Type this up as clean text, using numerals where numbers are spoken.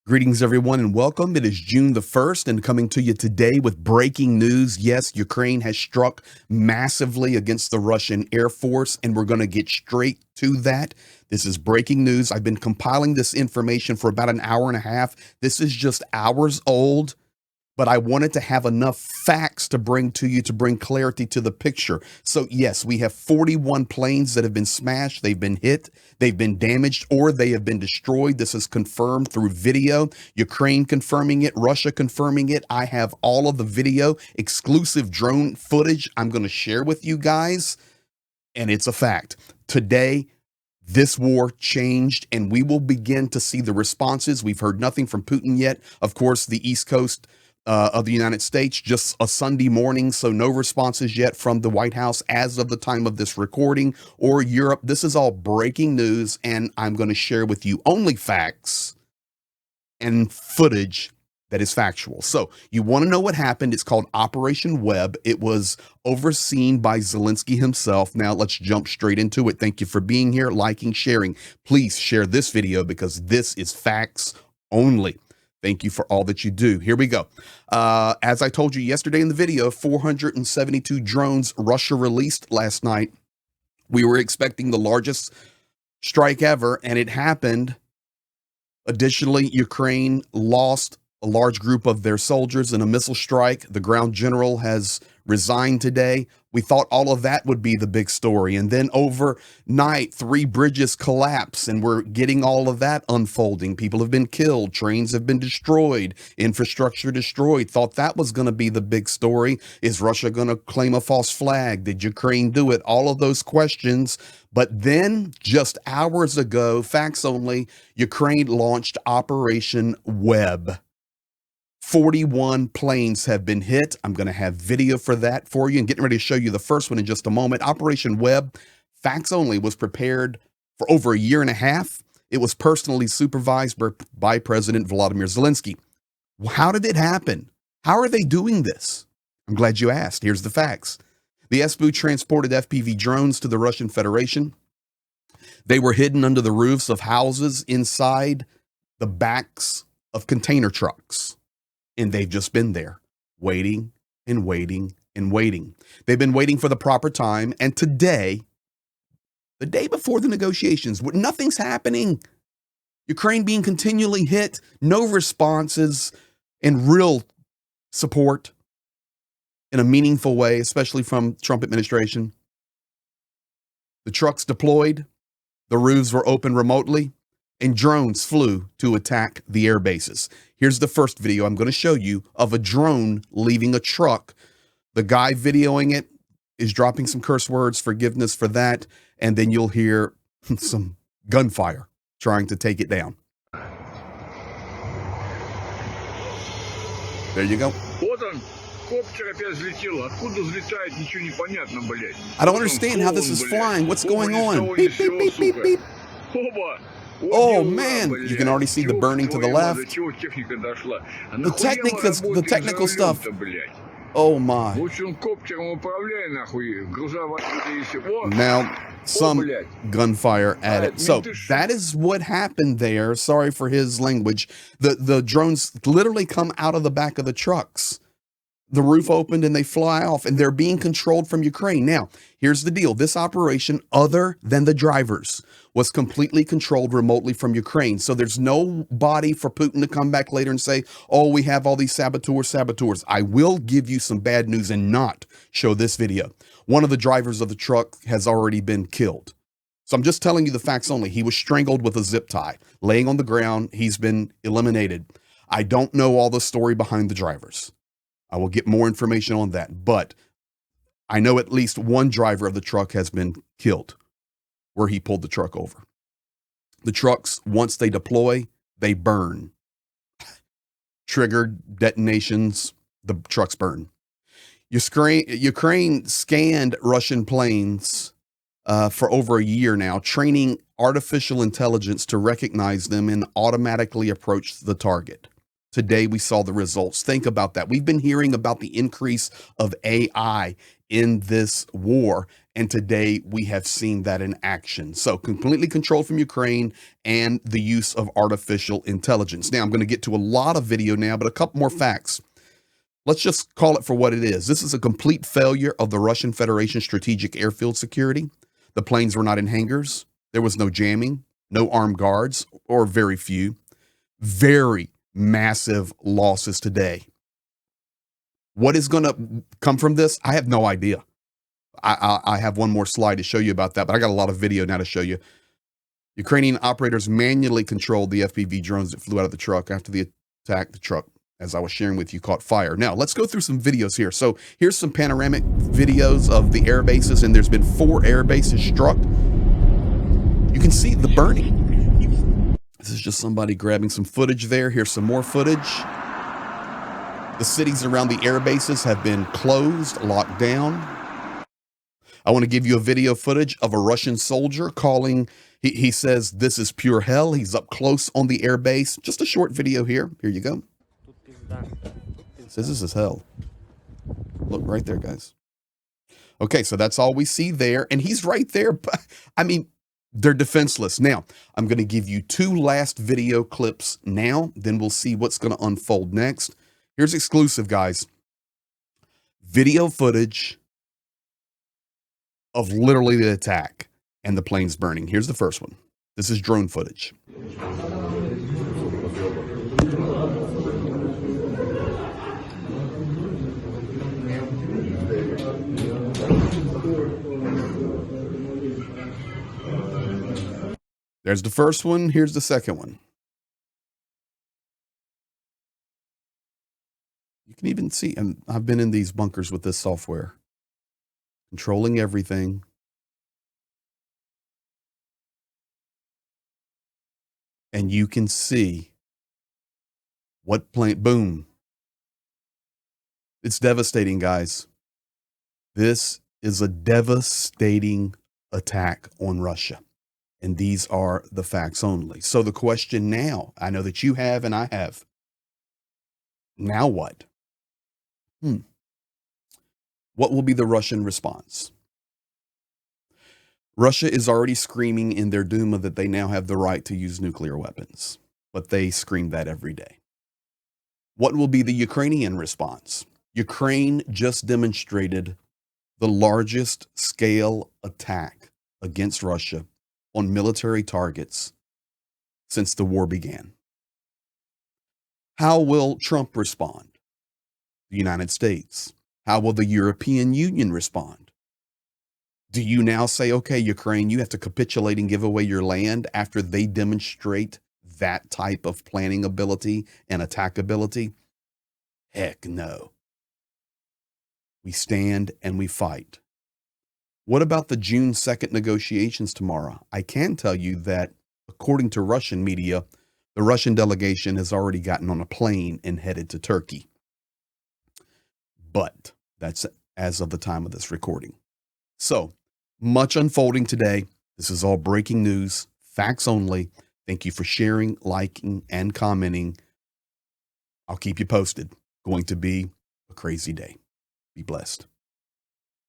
Greetings, everyone, and welcome. It is June the 1st, and coming to you today with breaking news. Yes, Ukraine has struck massively against the Russian Air Force, and we're going to get straight to that. This is breaking news. I've been compiling this information for about an hour and a half. This is just hours old, but I wanted to have enough facts to bring to you to bring clarity to the picture. So yes, we have 41 planes that have been smashed. They've been hit, they've been damaged, or they have been destroyed. This is confirmed through video. Ukraine confirming it, Russia confirming it. I have all of the video, exclusive drone footage I'm going to share with you guys, and it's a fact. Today, this war changed, and we will begin to see the responses. We've heard nothing from Putin yet. Of course, the East Coast of the United States, just a Sunday morning, so no responses yet from the White House as of the time of this recording, or Europe. This is all breaking news, and I'm going to share with you only facts and footage that is factual. So you want to know what happened? It's called Operation Web. It was overseen by Zelensky himself. Now let's jump straight into it. Thank you for being here, liking, sharing. Please share this video because this is facts only. Thank you for all that you do. Here we go. As I told you yesterday in the video, 472 drones Russia released last night. We were expecting the largest strike ever, and it happened. Additionally, Ukraine lost a large group of their soldiers in a missile strike. The ground general has resigned today. We thought all of that would be the big story. And then overnight, 3 bridges collapse, and we're getting all of that unfolding. People have been killed. Trains have been destroyed. Infrastructure destroyed. Thought that was going to be the big story. Is Russia going to claim a false flag? Did Ukraine do it? All of those questions. But then just hours ago, facts only, Ukraine launched Operation Web. 41 planes have been hit. I'm going to have video for that for you and getting ready to show you the first one in just a moment. Operation Web, facts only, was prepared for over a year and a half. It was personally supervised by President Vladimir Zelensky. How did it happen? How are they doing this? I'm glad you asked. Here's the facts. The SBU transported FPV drones to the Russian Federation. They were hidden under the roofs of houses inside the backs of container trucks. And they've just been there waiting and waiting and waiting. They've been waiting for the proper time. And today, the day before the negotiations, nothing's happening. Ukraine being continually hit, no responses and real support in a meaningful way, especially from Trump administration. The trucks deployed, the roofs were open remotely, and drones flew to attack the air bases. Here's the first video I'm going to show you of a drone leaving a truck. The guy videoing it is dropping some curse words, forgiveness for that, and then you'll hear some gunfire trying to take it down. There you go. I don't understand how this is flying. What's going on? Beep, beep, beep, beep, beep. Oh man, you can already see the burning to the left. The technical stuff. Oh my. Now some gunfire at it. So that is what happened there. Sorry for his language. The drones literally come out of the back of the trucks. The roof opened and they fly off, and they're being controlled from Ukraine. Now, here's the deal. This operation, other than the drivers, was completely controlled remotely from Ukraine. So there's no body for Putin to come back later and say, oh, we have all these saboteurs. I will give you some bad news and not show this video. One of the drivers of the truck has already been killed. So I'm just telling you the facts only. He was strangled with a zip tie, laying on the ground. He's been eliminated. I don't know all the story behind the drivers. I will get more information on that, but I know at least one driver of the truck has been killed where he pulled the truck over. The trucks, once they deploy, they burn. Triggered detonations, the trucks burn. Ukraine scanned Russian planes for over a year now, training artificial intelligence to recognize them and automatically approach the target. Today, we saw the results. Think about that. We've been hearing about the increase of AI in this war, And today we have seen that in action. So completely controlled from Ukraine and the use of artificial intelligence. Now I'm going to get to a lot of video now, but a couple more facts. Let's just call it for what it is. This is a complete failure of the Russian Federation strategic airfield security. The planes were not in hangars. There was no jamming, no armed guards, or very few. Very massive losses today. What is going to come from this? I have no idea. I have one more slide to show you about that, but I got a lot of video now to show you. Ukrainian operators manually controlled the FPV drones that flew out of the truck after the attack. The truck, as I was sharing with you, caught fire. Now, let's go through some videos here. So here's some panoramic videos of the air bases, and there's been 4 air bases struck. You can see the burning. This is just somebody grabbing some footage there. Here's some more footage. The cities around the air bases have been closed, locked down. I want to give you a video footage of a Russian soldier calling. He says this is pure hell. He's up close on the air base. Just a short video here. Here you go. He says this is hell. Look right there, guys. Okay, so that's all we see there. And he's right there. But I mean, they're defenseless. Now, I'm going to give you 2 last video clips now. Then we'll see what's going to unfold next. Here's exclusive, guys. Video footage of literally the attack and the planes burning. Here's the first one. This is drone footage. There's the first one. Here's the second one. You can even see, and I've been in these bunkers with this software, controlling everything. And you can see what plane, boom. It's devastating, guys. This is a devastating attack on Russia. And these are the facts only. So the question now, I know that you have and I have. Now what? What will be the Russian response? Russia is already screaming in their Duma that they now have the right to use nuclear weapons, but they scream that every day. What will be the Ukrainian response? Ukraine just demonstrated the largest scale attack against Russia on military targets since the war began. How will Trump respond? The United States. How will the European Union respond? Do you now say, okay, Ukraine, you have to capitulate and give away your land after they demonstrate that type of planning ability and attack ability? Heck no. We stand and we fight. What about the June 2nd negotiations tomorrow? I can tell you that, according to Russian media, the Russian delegation has already gotten on a plane and headed to Turkey. But that's as of the time of this recording. So much unfolding today. This is all breaking news, facts only. Thank you for sharing, liking, and commenting. I'll keep you posted. Going to be a crazy day. Be blessed.